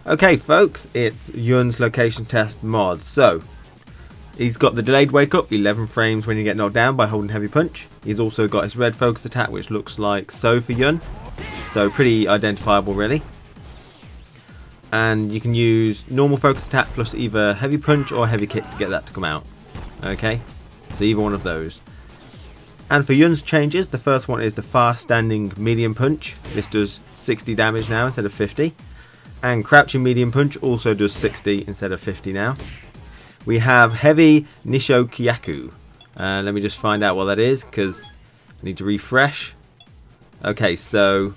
Okay folks, it's Yun's location test mod. So, he's got the delayed wake up, 11 frames when you get knocked down by holding heavy punch. He's also got his red focus attack, which looks like so for Yun. So pretty identifiable really. And you can use normal focus attack plus either heavy punch or heavy kick to get that to come out. Okay, so either one of those. And for Yun's changes, the first one is the fast standing medium punch. This does 60 damage now instead of 50. And crouching medium punch also does 60 instead of 50 now. We have heavy Nisho Kyaku. Let me just find out what that is because I need to refresh. Okay, so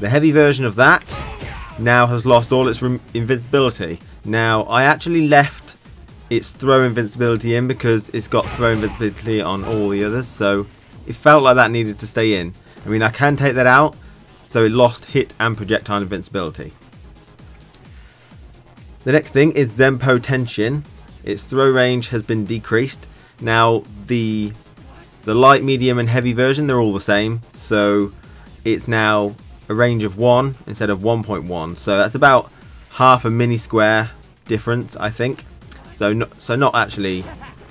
the heavy version of that now has lost all its invincibility. Now I actually left its throw invincibility in because it's got throw invincibility on all the others, so it felt like that needed to stay in. I mean, I can take that out, so it lost hit and projectile invincibility. The next thing is Zenpo Tenshin. Its throw range has been decreased. Now the light, medium and heavy version, they're all the same, so it's now a range of 1 instead of 1.1, so that's about half a mini square difference, I think. So not actually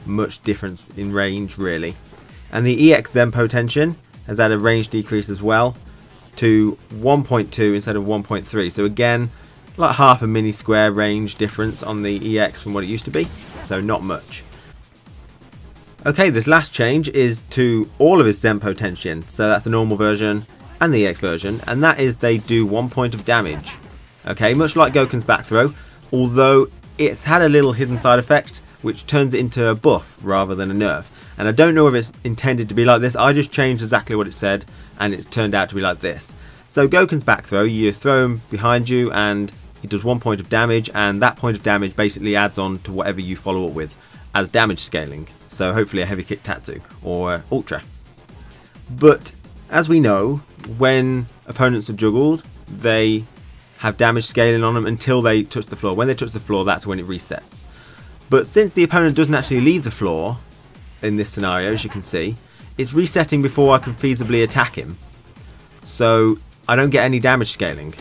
much difference in range really. And the EX Zenpo Tenshin has had a range decrease as well to 1.2 instead of 1.3, so again like half a mini square range difference on the EX from what it used to be, so not much. Okay, this last change is to all of his Zenpo Tenshin, so that's the normal version and the EX version, and that is they do 1 point of damage. Okay, much like Goken's back throw, although it's had a little hidden side effect which turns it into a buff rather than a nerf. And I don't know if it's intended to be like this, I just changed exactly what it said and it turned out to be like this. So Goken's back throw, you throw him behind you and he does 1 point of damage, and that point of damage basically adds on to whatever you follow up with as damage scaling. So hopefully a heavy kick tatsu or ultra. But as we know, when opponents are juggled, they have damage scaling on them until they touch the floor. When they touch the floor, that's when it resets. But since the opponent doesn't actually leave the floor in this scenario, as you can see, it's resetting before I can feasibly attack him. So I don't get any damage scaling.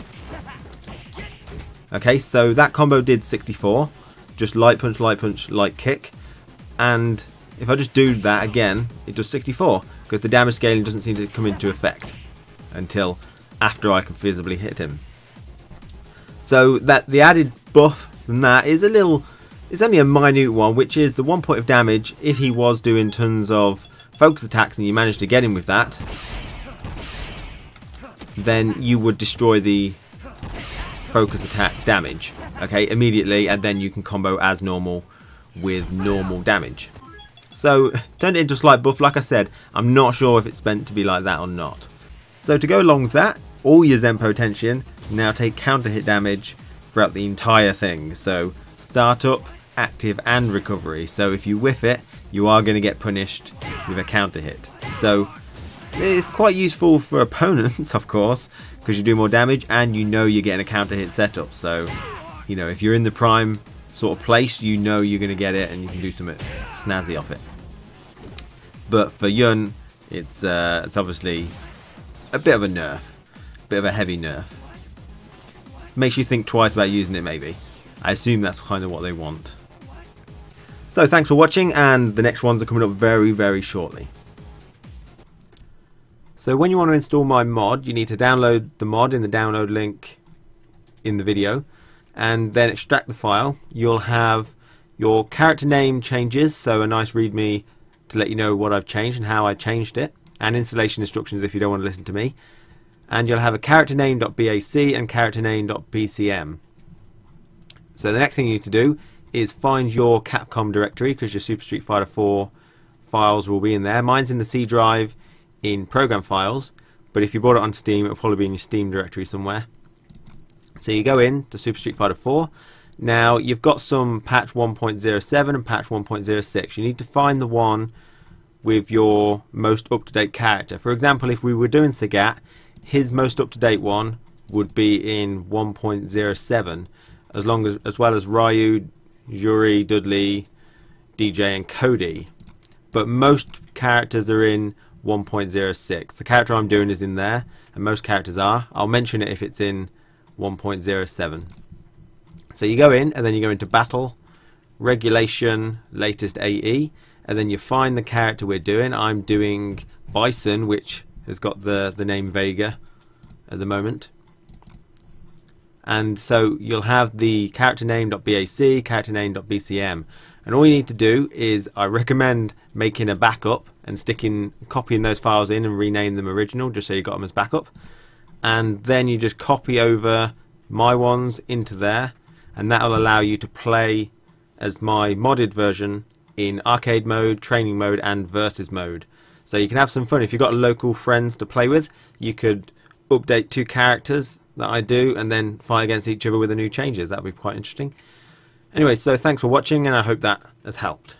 Okay, so that combo did 64. Just light punch, light kick. And if I just do that again, it does 64. Because the damage scaling doesn't seem to come into effect until after I can feasibly hit him. So that the added buff from that is it's only a minute one, which is the 1 point of damage if he was doing tons of focus attacks and you managed to get him with that, then you would destroy the focus attack damage, okay, immediately, and then you can combo as normal with normal damage. So turned it into a slight buff. Like I said, I'm not sure if it's meant to be like that or not. So to go along with that, all your Zenpo Tenshin now take counter hit damage throughout the entire thing. So startup, active and recovery. So if you whiff it, you are going to get punished with a counter hit. So it's quite useful for opponents, of course, because you do more damage and you know you're getting a counter hit setup. So, you know, if you're in the prime sort of place, you know you're going to get it and you can do something snazzy off it. But for Yun, it's obviously a bit of a nerf, a bit of a heavy nerf. Makes you think twice about using it maybe. I assume that's kind of what they want. So thanks for watching, and the next ones are coming up very, very shortly. So when you want to install my mod, you need to download the mod in the download link in the video, and then extract the file. You'll have your character name changes, so a nice readme to let you know what I've changed and how I changed it, and installation instructions if you don't want to listen to me. And you'll have a character name.bac and character name.bcm. So the next thing you need to do is find your Capcom directory, because your Super Street Fighter 4 files will be in there. Mine's in the C drive in program files, but if you bought it on Steam, it'll probably be in your Steam directory somewhere. So you go in to Super Street Fighter 4. Now you've got some patch 1.07 and patch 1.06. You need to find the one with your most up-to-date character. For example, if we were doing Sagat, his most up-to-date one would be in 1.07, as well as Ryu, Yuri, Dudley, DJ and Cody. But most characters are in 1.06. The character I'm doing is in there, and most characters are. I'll mention it if it's in 1.07. So you go in and then you go into battle, regulation, latest AE, and then you find the character we're doing. I'm doing Bison, which has got the name Vega at the moment. And so you'll have the character name.bac, character name.bcm, and all you need to do is, I recommend making a backup and copying those files in and rename them original, just so you got them as backup. And then you just copy over my ones into there, and that will allow you to play as my modded version in arcade mode, training mode, and versus mode. So you can have some fun. If you've got local friends to play with, you could update 2 characters that I do and then fight against each other with the new changes. That would be quite interesting. Anyway, so thanks for watching, and I hope that has helped.